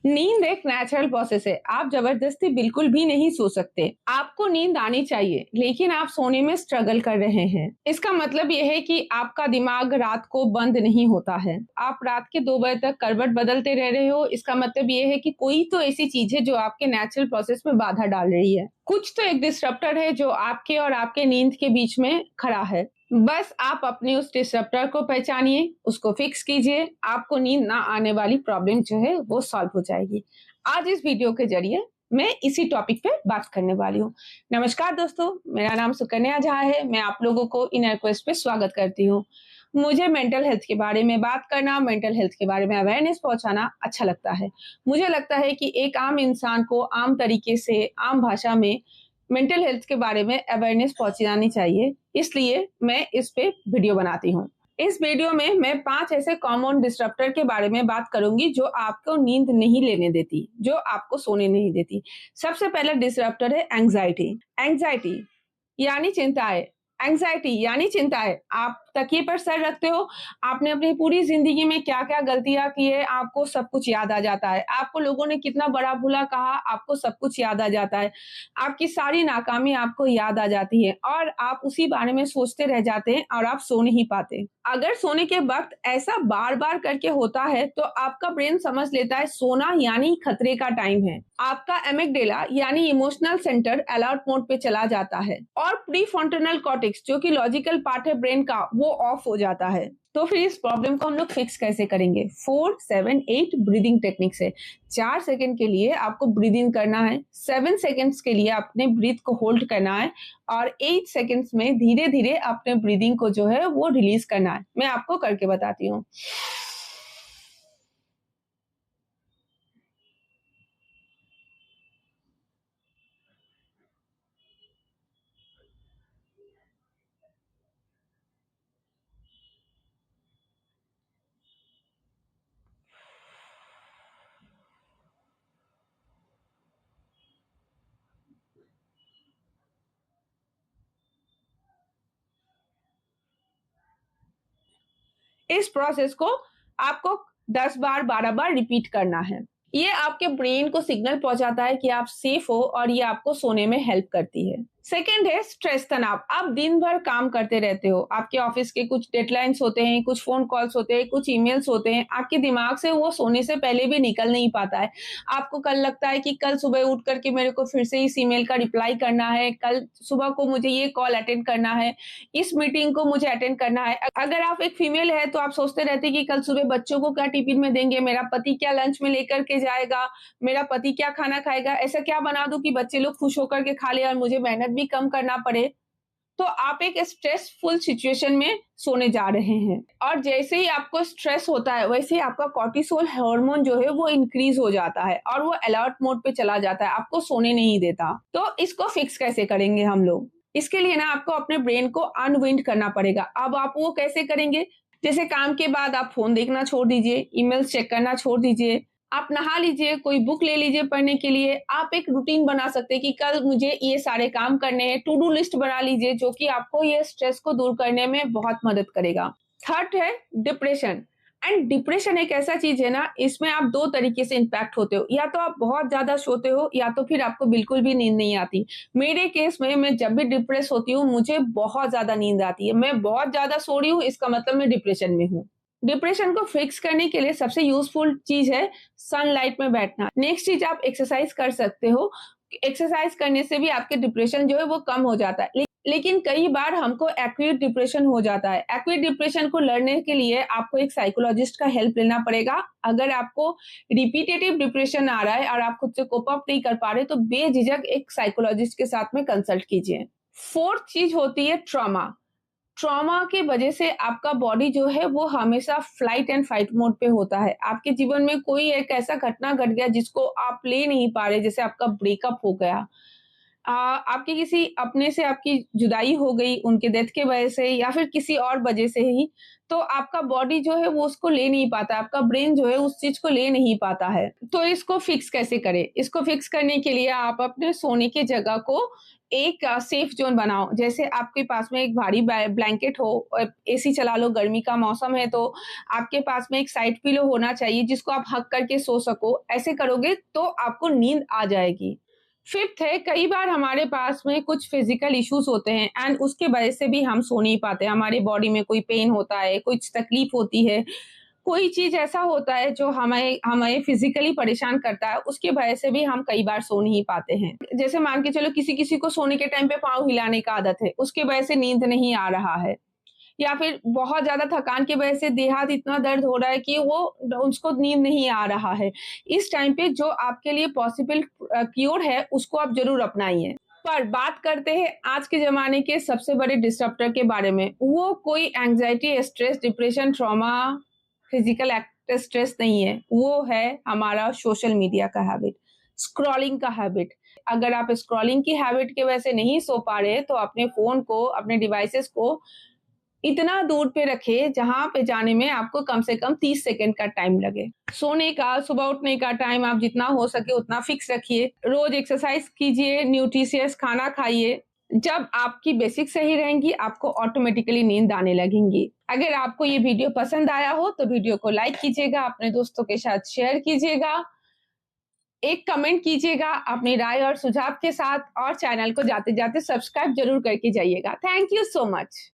नींद एक natural process है। आप जबरदस्ती बिल्कुल भी नहीं सो सकते। आपको नींद आनी चाहिए, लेकिन आप सोने में स्ट्रगल कर रहे हैं। इसका मतलब यह है कि आपका दिमाग रात को बंद नहीं होता है। आप रात के 2 बजे तक करवट बदलते रह रहे हो। इसका मतलब यह है कि कोई तो ऐसी चीज है जो आपके नेचुरल प्रोसेस में बाधा डाल रही है। कुछ तो एक डिस्टरप्टर है जो आपके और आपके नींद के बीच में खड़ा है। बस आप अपने उस डिसरप्टर को पहचानिए, उसको फिक्स कीजिए, आपको नींद ना आने वाली प्रॉब्लम जो है वो सॉल्व हो जाएगी। आज इस वीडियो के जरिए मैं इसी टॉपिक पे बात करने वाली हूँ। नमस्कार दोस्तों, मेरा नाम सुकन्या झा है। मैं आप लोगों को इनर क्वेस्ट पे स्वागत करती हूँ। मुझे मेंटल हेल्थ के बारे में बात करना, मेंटल हेल्थ के बारे में अवेयरनेस पहुंचाना अच्छा लगता है। मुझे लगता है कि एक आम इंसान को आम तरीके से, आम भाषा में मेंटल हेल्थ के बारे में अवेयरनेस पहुंचानी चाहिए, इसलिए मैं इस पे वीडियो बनाती हूँ। इस वीडियो में मैं 5 ऐसे कॉमन डिस्टरप्टर के बारे में बात करूंगी जो आपको नींद नहीं लेने देती, जो आपको सोने नहीं देती। सबसे पहला डिस्टरप्टर है एंजाइटी। एंजाइटी यानी चिंताएं। एंजाइटी यानी चिंताएं। आप तकिए पर सर रखते हो, आपने अपनी पूरी जिंदगी में क्या क्या गलतियां की है, आपको सब कुछ याद आ जाता है। आपको लोगों ने कितना बड़ा बुरा कहा, आपको सब कुछ याद आ जाता है। आपकी सारी नाकामी आपको याद आ जाती है और आप उसी बारे में सोचते रह जाते हैं और आप सो नहीं पाते। अगर सोने के वक्त ऐसा बार बार करके होता है तो आपका ब्रेन समझ लेता है सोना यानी खतरे का टाइम है। आपका एमिगडेला यानी इमोशनल सेंटर अलर्ट मोड पे चला जाता है और प्रीफ्रंटल कॉर्टेक्स जो कि लॉजिकल पार्ट है ब्रेन का, वो ऑफ हो जाता है। तो फिर इस प्रॉब्लम को हम लोग फिक्स कैसे करेंगे? 4-7-8 ब्रीदिंग टेक्निक से 4 सेकंड के लिए आपको ब्रीद इन करना है, 7 सेकंड्स के लिए अपने ब्रीथ को होल्ड करना है और 8 सेकंड्स में धीरे धीरे अपने ब्रीदिंग को जो है वो रिलीज करना है। मैं आपको करके बताती हूँ। इस प्रोसेस को आपको 10 बार 12 बार रिपीट करना है। ये आपके ब्रेन को सिग्नल पहुंचाता है कि आप सेफ हो और ये आपको सोने में हेल्प करती है। सेकेंड है स्ट्रेस तनाव। आप दिन भर काम करते रहते हो, आपके ऑफिस के कुछ डेडलाइंस होते हैं, कुछ फोन कॉल्स होते हैं, कुछ ईमेल्स होते हैं, आपके दिमाग से वो सोने से पहले भी निकल नहीं पाता है। आपको कल लगता है कि कल सुबह उठ करके मेरे को फिर से इस ईमेल का रिप्लाई करना है, कल सुबह को मुझे ये कॉल अटेंड करना है, इस मीटिंग को मुझे अटेंड करना है। अगर आप एक फीमेल है तो आप सोचते रहते हैं कि कल सुबह बच्चों को क्या टिफिन में देंगे, मेरा पति क्या लंच में लेकर के जाएगा, मेरा पति क्या खाना खाएगा, ऐसा क्या बना दूं कि बच्चे लोग खुश होकर के खा ले और मुझे मेहनत भी कम करना पड़े। तो आप एक स्ट्रेसफुल सिचुएशन में सोने जा रहे हैं और जैसे ही आपको स्ट्रेस होता है वैसे ही आपका कॉर्टिसोल हार्मोन जो है वो इंक्रीज हो जाता है और वो अलर्ट मोड पे चला जाता है, आपको सोने नहीं देता। तो इसको फिक्स कैसे करेंगे हम लोग? इसके लिए ना आपको अपने ब्रेन को अनविंड करना पड़ेगा। अब आप वो कैसे करेंगे? जैसे काम के बाद आप फोन देखना छोड़ दीजिए, ईमेल्स चेक करना छोड़ दीजिए, आप नहा लीजिए, कोई बुक ले लीजिए पढ़ने के लिए। आप एक रूटीन बना सकते हैं कि कल मुझे ये सारे काम करने हैं, टू डू लिस्ट बना लीजिए जो कि आपको ये स्ट्रेस को दूर करने में बहुत मदद करेगा। थर्ड है डिप्रेशन। एंड डिप्रेशन एक ऐसा चीज है ना, इसमें आप 2 तरीके से इम्पैक्ट होते हो, या तो आप बहुत ज्यादा सोते हो या तो फिर आपको बिल्कुल भी नींद नहीं आती। मेरे केस में मैं जब भी डिप्रेस होती हूँ मुझे बहुत ज्यादा नींद आती है। मैं बहुत ज्यादा सो रही हूँ, इसका मतलब मैं डिप्रेशन में हूँ। डिप्रेशन को फिक्स करने के लिए सबसे यूजफुल चीज है सनलाइट में बैठना। नेक्स्ट चीज, आप एक्सरसाइज कर सकते हो। एक्सरसाइज करने से भी आपके डिप्रेशन जो है वो कम हो जाता है। लेकिन कई बार हमको एक्यूट डिप्रेशन हो जाता है। एक्यूट डिप्रेशन को लड़ने के लिए आपको एक साइकोलॉजिस्ट का हेल्प लेना पड़ेगा। अगर आपको रिपीटेटिव डिप्रेशन आ रहा है और आप खुद से कोप अप नहीं कर पा रहे तो बेझिझक एक साइकोलॉजिस्ट के साथ में कंसल्ट कीजिए। फोर्थ चीज होती है ट्रॉमा। ट्रॉमा की वजह से आपका बॉडी जो है वो हमेशा फ्लाइट एंड फाइट मोड पे होता है। आपके जीवन में कोई एक ऐसा घटना घट गया जिसको आप ले नहीं पा रहे, जैसे आपका ब्रेकअप हो गया, आपके किसी अपने से आपकी जुदाई हो गई उनके डेथ के वजह से या फिर किसी और वजह से ही, तो आपका बॉडी जो है वो उसको ले नहीं पाता, आपका ब्रेन जो है उस चीज़ को ले नहीं पाता है। तो इसको फिक्स कैसे करें? इसको फिक्स करने के लिए आप अपने सोने की जगह को एक सेफ ज़ोन बनाओ। जैसे आपके पास में एक भारी ब्लैंकेट हो, एसी चला लो, गर्मी का मौसम है तो आपके पास में एक साइड पिलो होना चाहिए जिसको आप हग करके सो सको। ऐसे करोगे तो आपको नींद आ जाएगी। फिफ्थ है, कई बार हमारे पास में कुछ फिजिकल इश्यूज होते हैं एंड उसके वजह से भी हम सो नहीं पाते। हमारे बॉडी में कोई पेन होता है, कुछ तकलीफ होती है, कोई चीज ऐसा होता है जो हमें हमें फिजिकली परेशान करता है, उसकी वजह से भी हम कई बार सो नहीं पाते हैं। जैसे मान के चलो किसी किसी को सोने के टाइम पे पाँव हिलाने का आदत है, उसके वजह से नींद नहीं आ रहा है, या फिर बहुत ज़्यादा थकान की वजह से देह हाथ इतना दर्द हो रहा है कि वो उसको नींद नहीं आ रहा है। इस टाइम पे जो आपके लिए पॉसिबल क्योर है उसको आप ज़रूर अपनाइए। पर बात करते हैं आज के ज़माने के सबसे बड़े डिस्टर्बर के बारे में। वो कोई anxiety, stress, depression, trauma, physical stress नहीं है। वो है हमारा सोशल मीडिया का हैबिट, स्क्रॉलिंग का हैबिट। अगर आप स्क्रॉलिंग की हैबिट की वजह से नहीं सो पा रहे तो अपने फ़ोन को, अपने डिवाइसेज़ को इतना दूर पे रखिए जहाँ पे जाने में आपको कम से कम 30 सेकंड का टाइम लगे। सोने का, सुबह उठने का टाइम आप जितना हो सके उतना फिक्स रखिए। रोज एक्सरसाइज कीजिए, न्यूट्रिशियस खाना खाइए। जब आपकी बेसिक सही रहेंगी, आपको ऑटोमेटिकली नींद आने लगेंगी। अगर आपको ये वीडियो पसंद आया हो तो वीडियो को लाइक कीजिएगा, अपने दोस्तों के साथ शेयर कीजिएगा, एक कमेंट कीजिएगा अपनी राय और सुझाव के साथ, और चैनल को जाते-जाते सब्सक्राइब जरूर करके जाइएगा। Thank you so much.